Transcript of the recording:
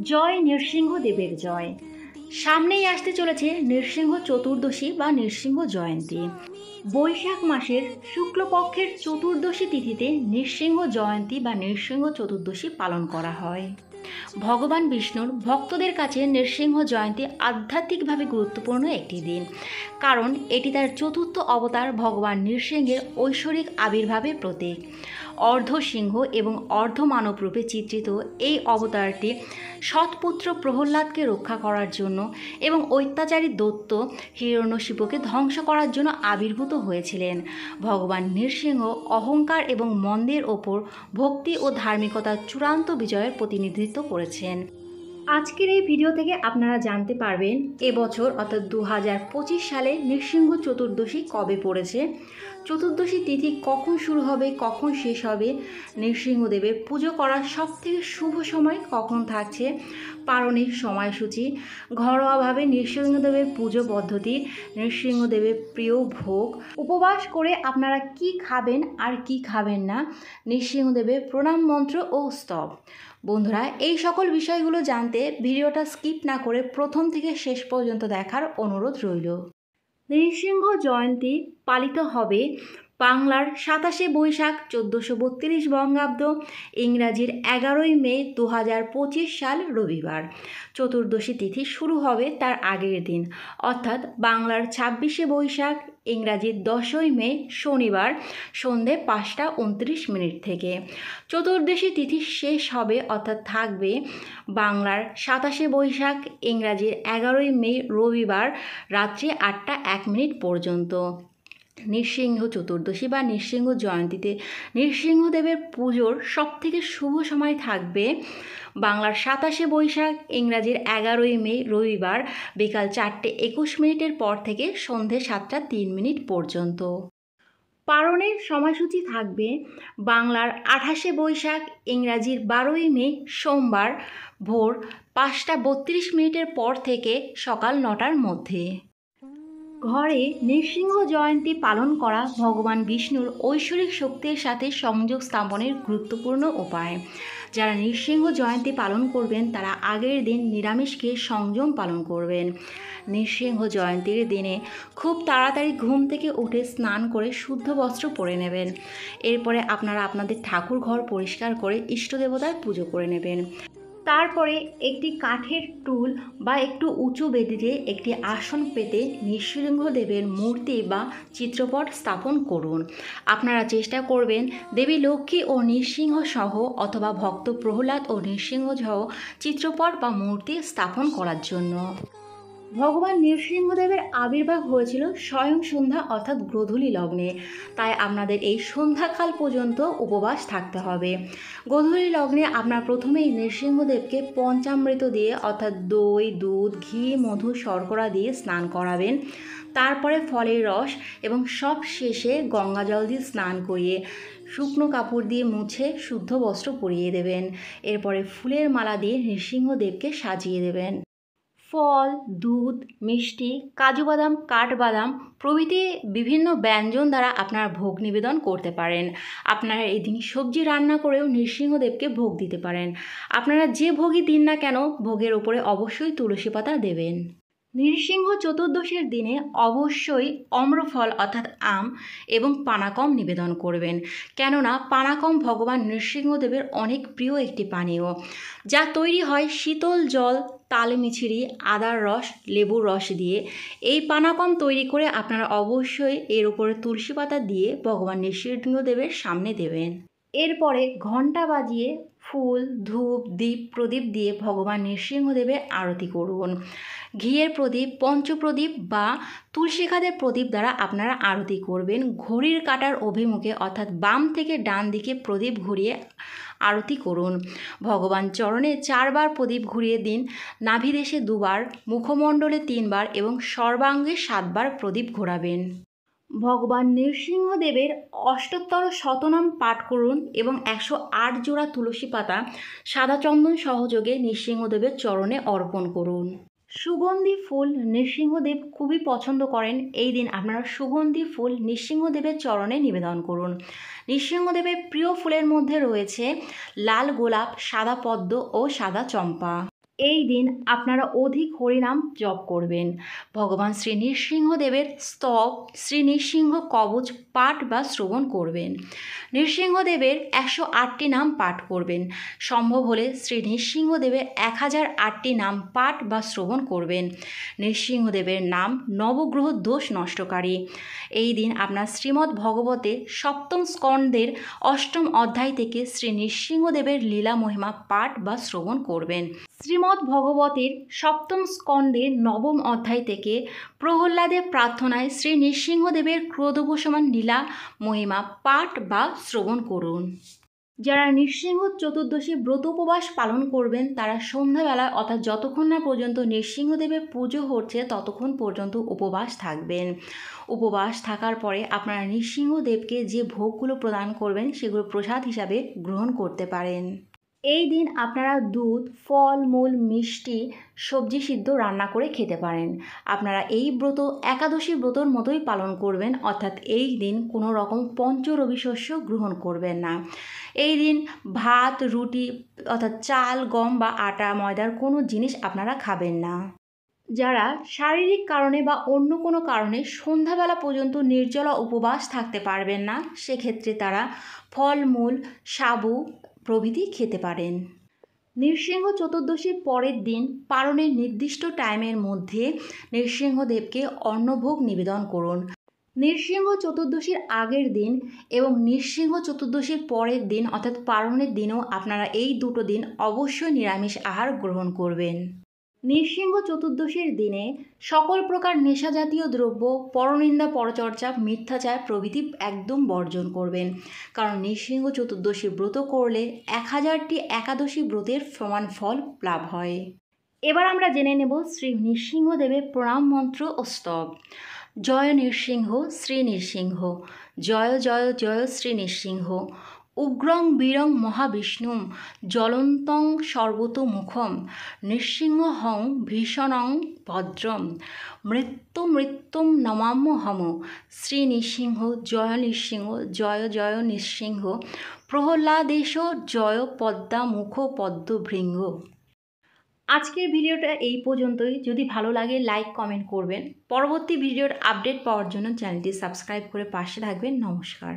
জয় নৃসিংহদেবের জয়। সামনেই আসতে চলেছে নৃসিংহ চতুর্দশী বা নৃসিংহ জয়ন্তী। বৈশাখ মাসের শুক্লপক্ষের চতুর্দশী তিথিতে নৃসিংহ জয়ন্তী বা নৃসিংহ চতুর্দশী পালন করা হয়। ভগবান বিষ্ণুর ভক্তদের কাছে নৃসিংহ জয়ন্তী আধ্যাত্মিকভাবে গুরুত্বপূর্ণ একটি দিন, কারণ এটি তার চতুর্থ অবতার ভগবান নৃসিংহের ঐশ্বরিক আবির্ভাবের প্রতীক। অর্ধসিংহ এবং অর্ধমানব রূপে চিত্রিত এই অবতারটি সৎপুত্র প্রহ্লাদকে রক্ষা করার জন্য এবং অত্যাচারী দৈত্য হিরণ্যকশিপুকে ধ্বংস করার জন্য আবির্ভূত হয়েছিলেন। ভগবান নৃসিংহ অহংকার এবং মন্দের ওপর ভক্তি ও ধার্মিকতার চূড়ান্ত বিজয়ের প্রতিনিধিত্ব করেছেন। আজকের এই ভিডিও থেকে আপনারা জানতে পারবেন এবছর অর্থাৎ 2025 সালে নৃসিংহ চতুর্দশী কবে পড়েছে, চতুর্দশী তিথি কখন শুরু হবে, কখন শেষ হবে, নৃসিংহদেবের পুজো করার সবথেকে শুভ সময় কখন থাকছে, পারণের সময়সূচি, ঘরোয়াভাবে নৃসিংহদেবের পুজো পদ্ধতি, নৃসিংহদেবের প্রিয় ভোগ, উপবাস করে আপনারা কি খাবেন আর কি খাবেন না, নৃসিংহদেবের প্রণাম মন্ত্র ও স্তব। বন্ধুরা, এই সকল বিষয়গুলো জানতে ভিডিওটা স্কিপ না করে প্রথম থেকে শেষ পর্যন্ত দেখার অনুরোধ রইল। নৃসিংহ জয়ন্তী পালিত হবে বাংলার 27শে বৈশাখ 1432 বঙ্গাব্দ, ইংরাজির 11ই মে 2025 সাল রবিবার। চতুর্দশী তিথি শুরু হবে তার আগের দিন, অর্থাৎ বাংলার 26শে বৈশাখ, ইংরাজির 10ই মে শনিবার সন্ধে 5টা 29 থেকে। চতুর্দশী তিথি শেষ হবে অর্থাৎ থাকবে বাংলার 27শে বৈশাখ, ইংরাজির 11ই মে রবিবার রাত্রি 8টা 1 পর্যন্ত। নৃসিংহ চতুর্দশী বা নৃসিংহ জয়ন্তীতে নৃসিংহদেবের পুজোর সবথেকে শুভ সময় থাকবে বাংলার 27শে বৈশাখ, ইংরাজির 11ই মে রবিবার বিকাল 4টা 21 পর থেকে সন্ধে 7টা 3 পর্যন্ত। পারণের সময়সূচি থাকবে বাংলার 28শে বৈশাখ, ইংরাজির 12ই মে সোমবার ভোর 5টা 32 পর থেকে সকাল 9টার মধ্যে। ঘরে নৃসিংহ জয়ন্তী পালন করা ভগবান বিষ্ণুর ঐশ্বরিক শক্তির সাথে সংযোগ স্থাপনের গুরুত্বপূর্ণ উপায়। যারা নৃসিংহ জয়ন্তী পালন করবেন তারা আগের দিন নিরামিষ খেয়ে সংযম পালন করবেন। নৃসিংহ জয়ন্তীর দিনে খুব তাড়াতাড়ি ঘুম থেকে উঠে স্নান করে শুদ্ধ বস্ত্র পরে নেবেন। এরপরে আপনারা আপনাদের ঠাকুর ঘর পরিষ্কার করে ইষ্টদেবতার পুজো করে নেবেন। তারপরে একটি কাঠের টুল বা একটু উঁচু বেদিতে একটি আসন পেতে নৃসিংহদেবের মূর্তি বা চিত্রপট স্থাপন করুন। আপনারা চেষ্টা করবেন দেবী লক্ষ্মী ও নৃসিংহ সহ অথবা ভক্ত প্রহ্লাদ ও নৃসিংহ সহ চিত্রপট বা মূর্তি স্থাপন করার জন্য। ভগবান নৃসিংহদেবের আবির্ভাব হয়েছিল স্বয়ং সন্ধ্যা অর্থাৎ গোধূলি লগ্নে, তাই আপনাদের এই সন্ধ্যাকাল পর্যন্ত উপবাস থাকতে হবে। গোধূলি লগ্নে আপনারা প্রথমেই নৃসিংহদেবকে পঞ্চামৃত দিয়ে অর্থাৎ দই, দুধ, ঘি, মধু, শর্করা দিয়ে স্নান করাবেন। তারপরে ফলের রস এবং সব শেষে গঙ্গা জল দিয়ে স্নান করিয়ে শুকনো কাপড় দিয়ে মুছে শুদ্ধ বস্ত্র পরিয়ে দেবেন। এরপরে ফুলের মালা দিয়ে নৃসিংহদেবকে সাজিয়ে দেবেন। ফল, দুধ, মিষ্টি, কাজু বাদাম, কাঠবাদাম প্রভৃতি বিভিন্ন ব্যঞ্জন দ্বারা আপনারা ভোগ নিবেদন করতে পারেন। আপনারা এই দিন সবজি রান্না করেও নৃসিংহদেবকে ভোগ দিতে পারেন। আপনারা যে ভোগই দিন না কেন ভোগের ওপরে অবশ্যই তুলসী পাতা দেবেন। নৃসিংহ চতুর্দশীর দিনে অবশ্যই অম্রফল অর্থাৎ আম এবং পানাকম নিবেদন করবেন, কেননা পানাকম ভগবান নৃসিংহদেবের অনেক প্রিয় একটি পানীয়, যা তৈরি হয় শীতল জল, তাল মিছরি, আদার রস, লেবুর রস দিয়ে। এই পানাকম তৈরি করে আপনারা অবশ্যই এর উপরে তুলসী পাতা দিয়ে ভগবান নৃসিংহদেবের সামনে দেবেন। এরপরে ঘণ্টা বাজিয়ে ফুল, ধূপ, দীপ, প্রদীপ দিয়ে ভগবান নৃসিংহদেবের আরতি করুন। ঘিয়ের প্রদীপ, পঞ্চপ্রদীপ বা তুলসী খাদের প্রদীপ দ্বারা আপনারা আরতি করবেন। ঘড়ির কাঁটার অভিমুখে অর্থাৎ বাম থেকে ডান দিকে প্রদীপ ঘুরিয়ে আরতি করুন। ভগবান চরণে 4বার প্রদীপ ঘুরিয়ে দিন, নাভিদেশে 2বার, মুখমণ্ডলে 3বার এবং সর্বাঙ্গে 7বার প্রদীপ ঘোরাবেন। ভগবান নৃসিংহদেবের অষ্টোত্তর শতনাম পাঠ করুন এবং 108 জোড়া তুলসী পাতা সাদা চন্দন সহযোগে নৃসিংহদেবের চরণে অর্পণ করুন। সুগন্ধি ফুল নৃসিংহদেব খুবই পছন্দ করেন। এই দিন আপনারা সুগন্ধি ফুল নৃসিংহদেবের চরণে নিবেদন করুন। নৃসিংহদেবের প্রিয় ফুলের মধ্যে রয়েছে লাল গোলাপ, সাদা পদ্ম ও সাদা চম্পা। এই দিন আপনারা অধিক হরিনাম জপ করবেন। ভগবান শ্রী নৃসিংহদেবের স্তব, শ্রী নৃসিংহ কবচ পাঠ বা শ্রবণ করবেন। নৃসিংহদেবের 108টি নাম পাঠ করবেন। সম্ভব হলে শ্রী নৃসিংহদেবের 1008টি নাম পাঠ বা শ্রবণ করবেন। নৃসিংহদেবের নাম নবগ্রহ দোষ নষ্টকারী। এই দিন আপনার শ্রীমদ্ ভগবতে সপ্তম স্কন্দের 8ম অধ্যায় থেকে শ্রী নৃসিংহদেবের লীলা মহিমা পাঠ বা শ্রবণ করবেন। শ্রীমদ্ ভগবতের সপ্তম স্কন্দের 9ম অধ্যায় থেকে প্রহ্লাদের প্রার্থনায় শ্রী নৃসিংহদেবের ক্রোধোপশমান লীলা মহিমা পাঠ বা শ্রবণ করুন। যারা নৃসিংহ চতুর্দশী ব্রত উপবাস পালন করবেন তারা সন্ধ্যাবেলায় অর্থাৎ যতক্ষণ না পর্যন্ত নৃসিংহদেবের পুজো হচ্ছে ততক্ষণ পর্যন্ত উপবাস থাকবেন। উপবাস থাকার পরে আপনারা নৃসিংহদেবকে যে ভোগগুলো প্রদান করবেন সেগুলো প্রসাদ হিসাবে গ্রহণ করতে পারেন। এই দিন আপনারা দুধ, ফল মূল, মিষ্টি, সবজি সিদ্ধ রান্না করে খেতে পারেন। আপনারা এই ব্রত একাদশী ব্রতর মতোই পালন করবেন, অর্থাৎ এই দিন কোনো রকম পঞ্চরবি শস্য গ্রহণ করবেন না। এই দিন ভাত, রুটি অর্থাৎ চাল, গম বা আটা, ময়দার কোনো জিনিস আপনারা খাবেন না। যারা শারীরিক কারণে বা অন্য কোনো কারণে সন্ধ্যাবেলা পর্যন্ত নির্জলা উপবাস থাকতে পারবেন না, সেক্ষেত্রে তারা ফলমূল, সাবু প্রভৃতি খেতে পারেন। নৃসিংহ চতুর্দশীর পরের দিন পারণের নির্দিষ্ট টাইমের মধ্যে নৃসিংহদেবকে অন্নভোগ নিবেদন করুন। নৃসিংহ চতুর্দশীর আগের দিন এবং নৃসিংহ চতুর্দশীর পরের দিন অর্থাৎ পারণের দিনও আপনারা এই দুটো দিন অবশ্যই নিরামিষ আহার গ্রহণ করবেন। নৃসিংহ চতুর্দশীর দিনে সকল প্রকার নেশাজাতীয় দ্রব্য, পরনিন্দা, পরচর্চা, মিথ্যাচার প্রভৃতি একদম বর্জন করবেন, কারণ নৃসিংহ চতুর্দশী ব্রত করলে 1000টি একাদশী ব্রতের সমান ফল লাভ হয়। এবার আমরা জেনে নেব শ্রী নৃসিংহদেবের প্রণাম মন্ত্র ও স্তব। জয় নৃসিংহ শ্রী নৃসিংহ, জয় জয় জয় শ্রী নৃসিংহ। উগ্রং বীরং মহাবিষ্ণুম, জ্বলন্তং সর্বতোমুখম, নৃসিংহং ভীষণং ভদ্রম, মৃত্যুম নমাম্যহম। শ্রী নৃসিংহ জয় নৃসিংহ, জয় জয় নৃসিংহ। প্রহ্লাদেশ জয় পদ্মামুখ পদ্মভৃঙ্গ। আজকের ভিডিওটা এই পর্যন্তই। যদি ভালো লাগে লাইক কমেন্ট করবেন। পরবর্তী ভিডিওর আপডেট পাওয়ার জন্য চ্যানেলটি সাবস্ক্রাইব করে পাশে থাকবেন। নমস্কার।